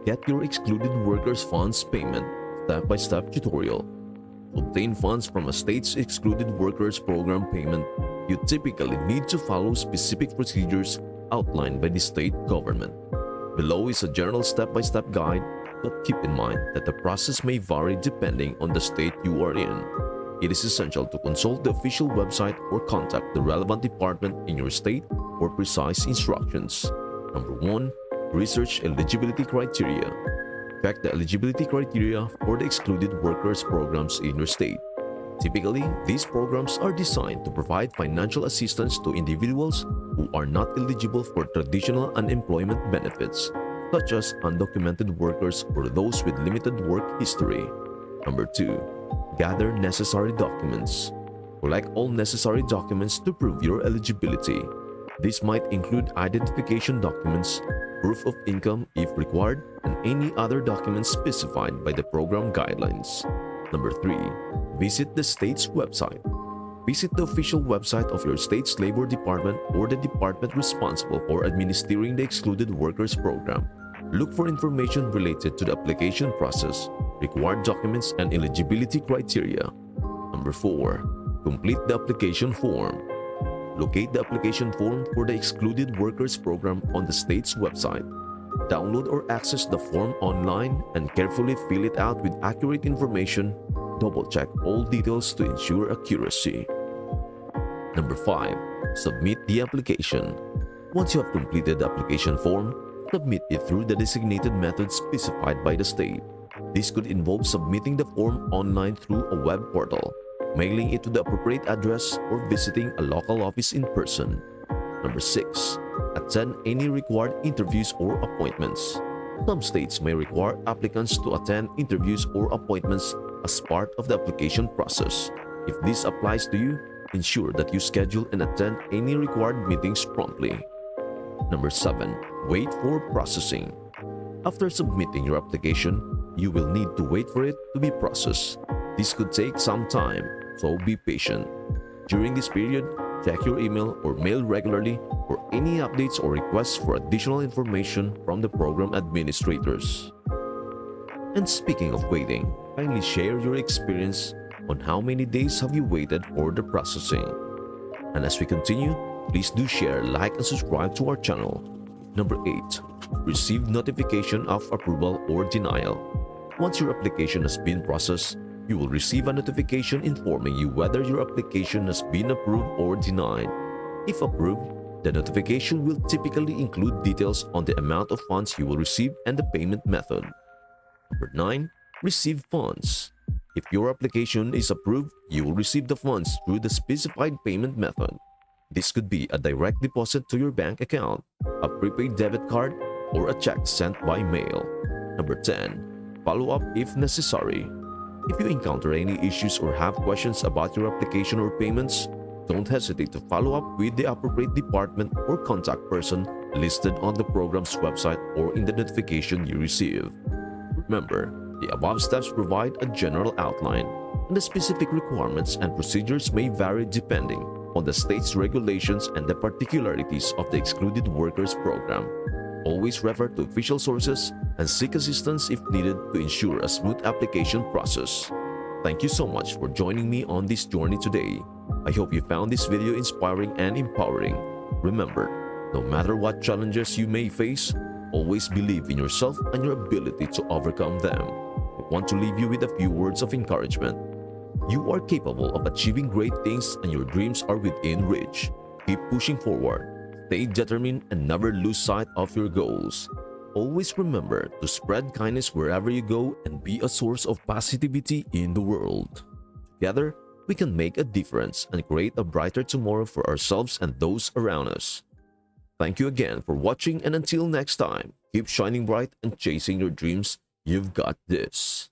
Get your excluded workers funds payment step-by-step tutorial. To obtain funds from a state's excluded workers program payment, you typically need to follow specific procedures outlined by the state government. Below is a general step-by-step guide, but keep in mind that the process may vary depending on the state you are in. It is essential to consult the official website or contact the relevant department in your state for precise instructions. Number 1. Research eligibility criteria. Check the eligibility criteria for the excluded workers programs in your state. Typically, these programs are designed to provide financial assistance to individuals who are not eligible for traditional unemployment benefits, such as undocumented workers or those with limited work history. Number 2. Gather necessary documents. Collect all necessary documents to prove your eligibility. This might include identification documents, proof of income if required, and any other documents specified by the program guidelines. Number 3. Visit the state's website. Visit the official website of your state's labor department or the department responsible for administering the excluded workers program. Look for information related to the application process, required documents, and eligibility criteria. Number 4. Complete the application form. Locate the application form for the Excluded Workers Program on the state's website. Download or access the form online and carefully fill it out with accurate information. Double-check all details to ensure accuracy. Number 5. Submit the application. Once you have completed the application form, submit it through the designated method specified by the state. This could involve submitting the form online through a web portal, mailing it to the appropriate address, or visiting a local office in person. Number 6. Attend any required interviews or appointments. Some states may require applicants to attend interviews or appointments as part of the application process. If this applies to you, ensure that you schedule and attend any required meetings promptly. Number 7. Wait for processing. After submitting your application, you will need to wait for it to be processed. This could take some time, so be patient. During this period, check your email or mail regularly for any updates or requests for additional information from the program administrators. And speaking of waiting, kindly share your experience on how many days have you waited for the processing. And as we continue, please do share, like, and subscribe to our channel. Number 8. Receive notification of approval or denial. Once your application has been processed, you will receive a notification informing you whether your application has been approved or denied. If approved, the notification will typically include details on the amount of funds you will receive and the payment method. Number 9. Receive funds. If your application is approved, you will receive the funds through the specified payment method. This could be a direct deposit to your bank account, a prepaid debit card, or a check sent by mail. Number 10. Follow up if necessary. If you encounter any issues or have questions about your application or payments, don't hesitate to follow up with the appropriate department or contact person listed on the program's website or in the notification you receive. Remember, the above steps provide a general outline, and the specific requirements and procedures may vary depending on the state's regulations and the particularities of the Excluded Workers Program. Always refer to official sources and seek assistance if needed to ensure a smooth application process. Thank you so much for joining me on this journey today. I hope you found this video inspiring and empowering. Remember, no matter what challenges you may face, always believe in yourself and your ability to overcome them. I want to leave you with a few words of encouragement. You are capable of achieving great things and your dreams are within reach. Keep pushing forward. Stay determined and never lose sight of your goals. Always remember to spread kindness wherever you go and be a source of positivity in the world. Together, we can make a difference and create a brighter tomorrow for ourselves and those around us. Thank you again for watching, and until next time, keep shining bright and chasing your dreams. You've got this.